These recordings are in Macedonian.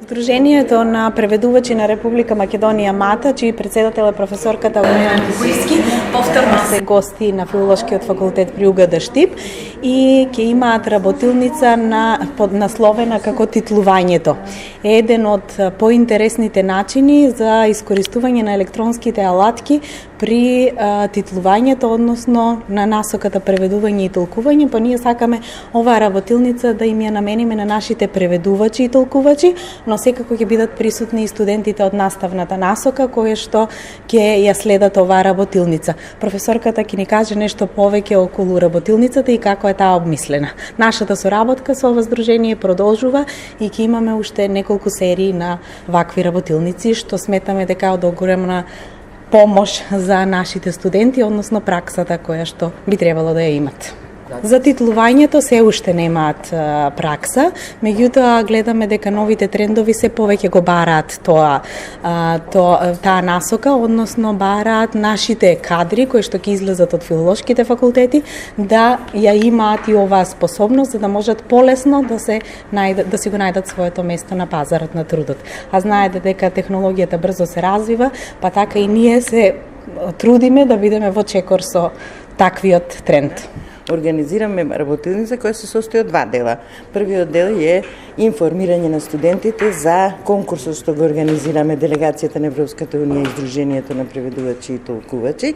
Сдруженијето на преведувачи на Република Македонија МАТА, чиј председател е професорката Унија Антисијски, повторно се гости на Филолошкиот факултет при УГД Штип и ќе имаат работилница поднасловена како титлувањето. Еден од поинтересните начини за искористување на електронските алатки при титлувањето, односно на насоката преведување и толкување, па ние сакаме оваа работилница да им ја намениме на нашите преведувачи и толкувачи, но секако ќе бидат присутни и студентите од наставната насока кои што ќе ја следат оваа работилница. Професорката ќе ни каже нешто повеќе околу работилницата и како е таа обмислена. Нашата соработка со ова здружение продолжува и ќе имаме уште неколку серии на вакви работилници, што сметаме дека е од огромна помош за нашите студенти, односно праксата која што би требало да ја имат. За титлувањето се уште немаат пракса, меѓутоа гледаме дека новите трендови се повеќе го бараат таа насока, односно бараат нашите кадри кои што ќе излезат од филолошките факултети да ја имаат и оваа способност за да можат полесно да си го најдат своето место на пазарот на трудот. А знаете дека технологијата брзо се развива, па така и ние се трудиме да бидеме во чекор со таквиот тренд. Организираме работилница која се состои од два дела. Првиот дел е информирање на студентите за конкурсот што го организираме делегацијата на Европската унија и Сдруженијето на преведувачи и толкувачи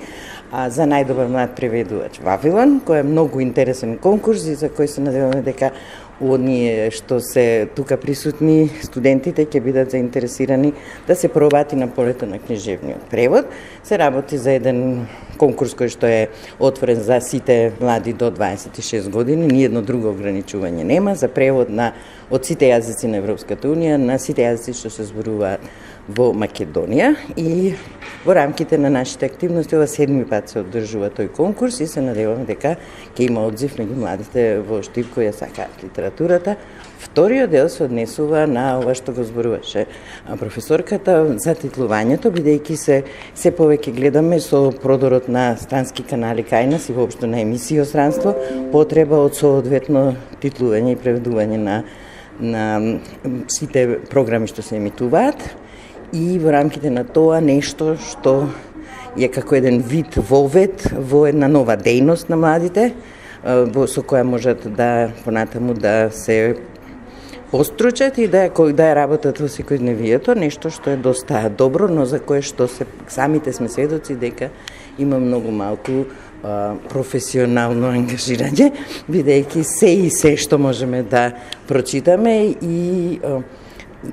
за најдобар млад преведувач Вавилон, кој е многу интересен конкурс и за кој се надеваме дека оние што се тука присутни студентите ќе бидат заинтересирани да се пробати на полето на книжевниот превод. Се работи за еден конкурс кој што е отворен за сите млади до 26 години, ниедно друго ограничување нема, за превод од сите јазици на Европската унија, на сите јазици што се зборуваат во Македонија, и во рамките на нашите активности ова 7-ми пат се одржува тој конкурс и се надеваме дека ќе има одзив меѓу младите во Штип кои ја сакаат литературата. Вториот дел се однесува на ова што го зборуваше професорката за титлувањето, бидејќи се повеќе гледаме со продорот на странски канали кај нас и воопшто на емисии о странство, потреба од соодветно титлување и преведување на сите програми што се емитуваат. И во рамките на тоа нешто што е како еден вид вовед во една нова дејност на младите, со која можат да понатаму да се постручат и да ја работат во секојдневието, нешто што е доста добро, но за кое што самите сме сведоци дека има многу малку професионално ангажирање, бидејќи се што можеме да прочитаме и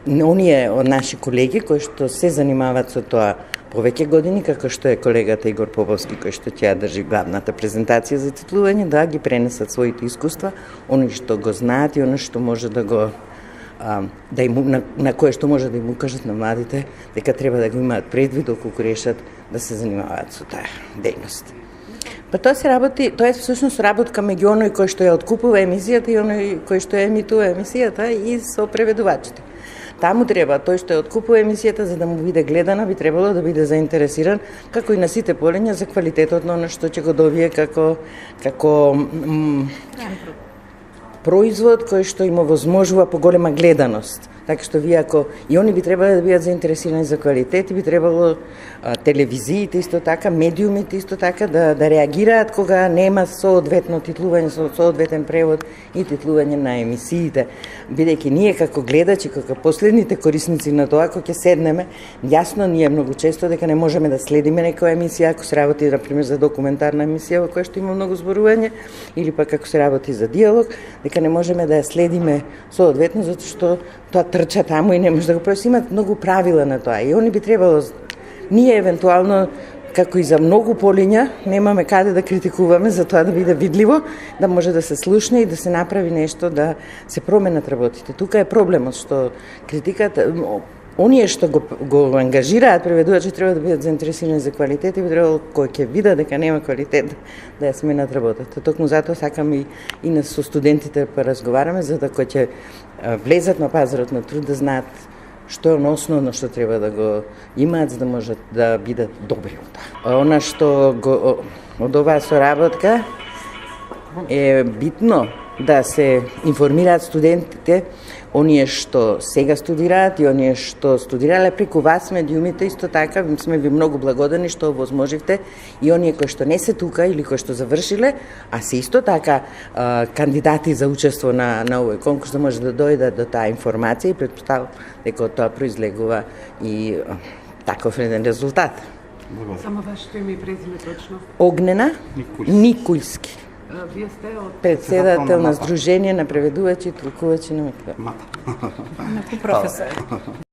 оние од наши колеги кои што се занимаваат со тоа повеќе години, како што е колегата Игор Поповски, кој што ќе држи главната презентација за титлување, да ги пренесат своите искуства, оно што го знаат и оно што може да го на кое што може да им укажат на младите дека треба да го имаат предвид доколку решат да се занимаваат со таа дејност. Па тоа е всушност работка меѓу оној кој што ја откупува емисијата и оној кој што ја емитува емисијата и со преведувачите. Таму треба тој што ја откупува емисијата за да му биде гледана, би требало да биде заинтересиран како и на сите полења за квалитетот на оно што ќе го добие како производ кој што им овозможува поголема гледаност. Така што вие ако и они би требало да бидат заинтересирани за квалитет, би требало телевизиите исто така, медиумите исто така да реагираат кога нема соодветно титлување, соодветен превод и титлување на емисиите. Бидејќи ние како гледачи, како последните корисници на тоа, кога ќе седнеме, јасно ние многу често дека не можеме да следиме некоја емисија, ако се работи например за документарна емисија во која што има многу зборување, или пак ако се работи за диалог, дека не можеме да ја следиме соодветно затоа што тоа трча таму и не може да го проси. Имат многу правила на тоа и они би требало, ние евентуално, како и за многу полиња, немаме каде да критикуваме за тоа да биде видливо, да може да се слушне и да се направи нешто, да се променат работите. Тука е проблемот што критиката, оние што го ангажираат преведувачи треба да бидат заинтересирани за квалитет и би требало кој ќе видат дека нема квалитет да ја сменат работата. Токму затоа сакам и со студентите поразговараме за да кој ќе влезат на пазарот на труд да знаат што е основно што треба да го имаат за да можат да бидат добри во тоа. Она што од оваа соработка е битно да се информираат студентите, оние што сега студираат и оние што студирале преку вас медиумите, исто така сме ви многу благодарни што овозможивте и оние кои што не се тука или кои што завршиле, а се исто така кандидати за учество на овој конкурс, да може да дојдат до таа информација и претпоставам дека од тоа произлегува и таков еден резултат. Само вашето име и презиме точно? Огнена Никулски. Вие сте од Председател на Сдружение на преведувачи и толкувачи на Македонија. Професор.